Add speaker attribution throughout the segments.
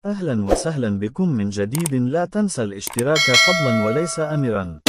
Speaker 1: أهلا وسهلا بكم من جديد. لا تنسى الاشتراك فضلا وليس أمرا.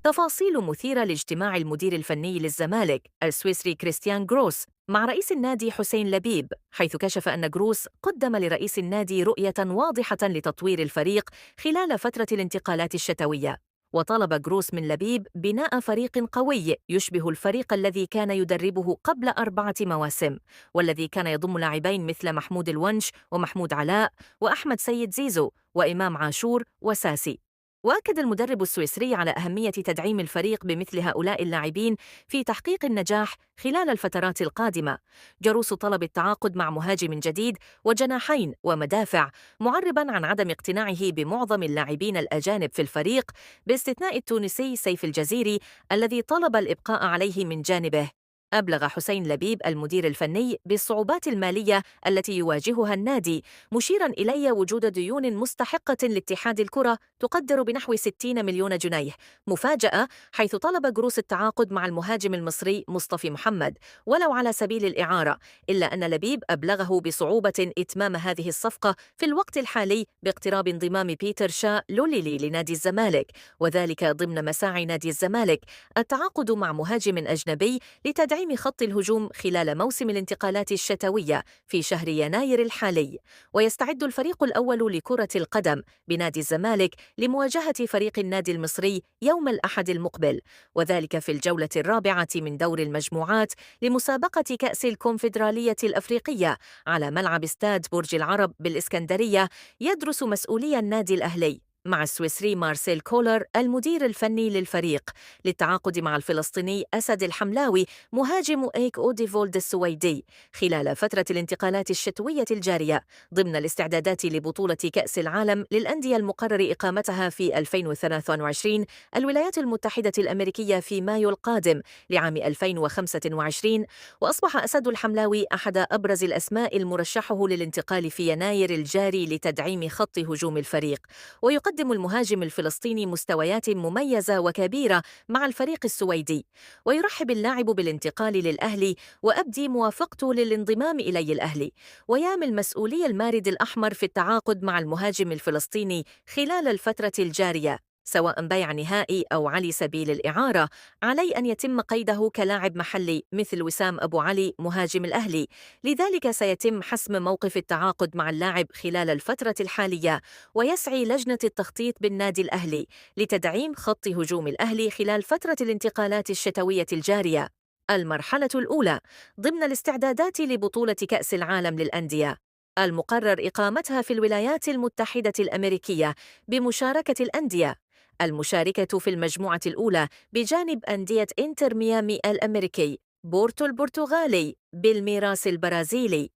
Speaker 2: تفاصيل مثيرة لاجتماع المدير الفني للزمالك السويسري كريستيان جروس مع رئيس النادي حسين لبيب، حيث كشف أن جروس قدم لرئيس النادي رؤية واضحة لتطوير الفريق خلال فترة الانتقالات الشتوية. وطلب جروس من لبيب بناء فريق قوي يشبه الفريق الذي كان يدربه قبل 4 مواسم، والذي كان يضم لاعبين مثل محمود الونش ومحمود علاء وأحمد سيد زيزو وإمام عاشور وساسي. وأكد المدرب السويسري على أهمية تدعيم الفريق بمثل هؤلاء اللاعبين في تحقيق النجاح خلال الفترات القادمة. جروس طلب التعاقد مع مهاجم جديد وجناحين ومدافع، معرباً عن عدم اقتناعه بمعظم اللاعبين الأجانب في الفريق باستثناء التونسي سيف الجزيري الذي طلب الإبقاء عليه من جانبه. أبلغ حسين لبيب المدير الفني بالصعوبات المالية التي يواجهها النادي، مشيراً إلي وجود ديون مستحقة لاتحاد الكرة تقدر بنحو 60 مليون جنيه مفاجأة، حيث طلب جروس التعاقد مع المهاجم المصري مصطفى محمد ولو على سبيل الإعارة، إلا أن لبيب أبلغه بصعوبة إتمام هذه الصفقة في الوقت الحالي باقتراب انضمام بيتر شا لوليلي لنادي الزمالك، وذلك ضمن مساعي نادي الزمالك التعاقد مع مهاجم أجنبي لتدعيم خط الهجوم خلال موسم الانتقالات الشتوية في شهر يناير الحالي. ويستعد الفريق الأول لكرة القدم بنادي الزمالك لمواجهة فريق النادي المصري يوم الأحد المقبل، وذلك في الجولة الرابعة من دور المجموعات لمسابقة كأس الكونفدرالية الأفريقية على ملعب استاد برج العرب بالإسكندرية. يدرس مسؤولي النادي الأهلي مع السويسري مارسيل كولر المدير الفني للفريق للتعاقد مع الفلسطيني أسد الحملاوي مهاجم إيك أوديفولد السويدي خلال فترة الانتقالات الشتوية الجارية ضمن الاستعدادات لبطولة كأس العالم للأندية المقرر إقامتها في 2023 الولايات المتحدة الأمريكية في مايو القادم لعام 2025. وأصبح أسد الحملاوي أحد أبرز الأسماء المرشحه للانتقال في يناير الجاري لتدعيم خط هجوم الفريق. ويقدم المهاجم الفلسطيني مستويات مميزة وكبيرة مع الفريق السويدي، ويرحب اللاعب بالانتقال للأهلي وأبدي موافقته للانضمام إلي الأهلي. ويامل مسؤولي المارد الأحمر في التعاقد مع المهاجم الفلسطيني خلال الفترة الجارية، سواء بيع نهائي أو على سبيل الإعارة، علي أن يتم قيده كلاعب محلي مثل وسام أبو علي مهاجم الأهلي. لذلك سيتم حسم موقف التعاقد مع اللاعب خلال الفترة الحالية، ويسعي لجنة التخطيط بالنادي الأهلي لتدعيم خط هجوم الأهلي خلال فترة الانتقالات الشتوية الجارية. المرحلة الأولى ضمن الاستعدادات لبطولة كأس العالم للأندية المقرر إقامتها في الولايات المتحدة الأمريكية بمشاركة الأندية المشاركة في المجموعة الأولى بجانب أندية إنتر ميامي الأمريكي، بورتو البرتغالي، بالميراس البرازيلي.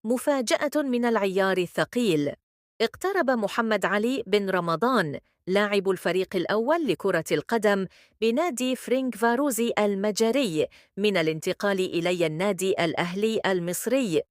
Speaker 2: مفاجأة من العيار الثقيل: اقترب محمد علي بن رمضان لاعب الفريق الأول لكرة القدم بنادي فرينك فاروزي المجري من الانتقال إلى النادي الأهلي المصري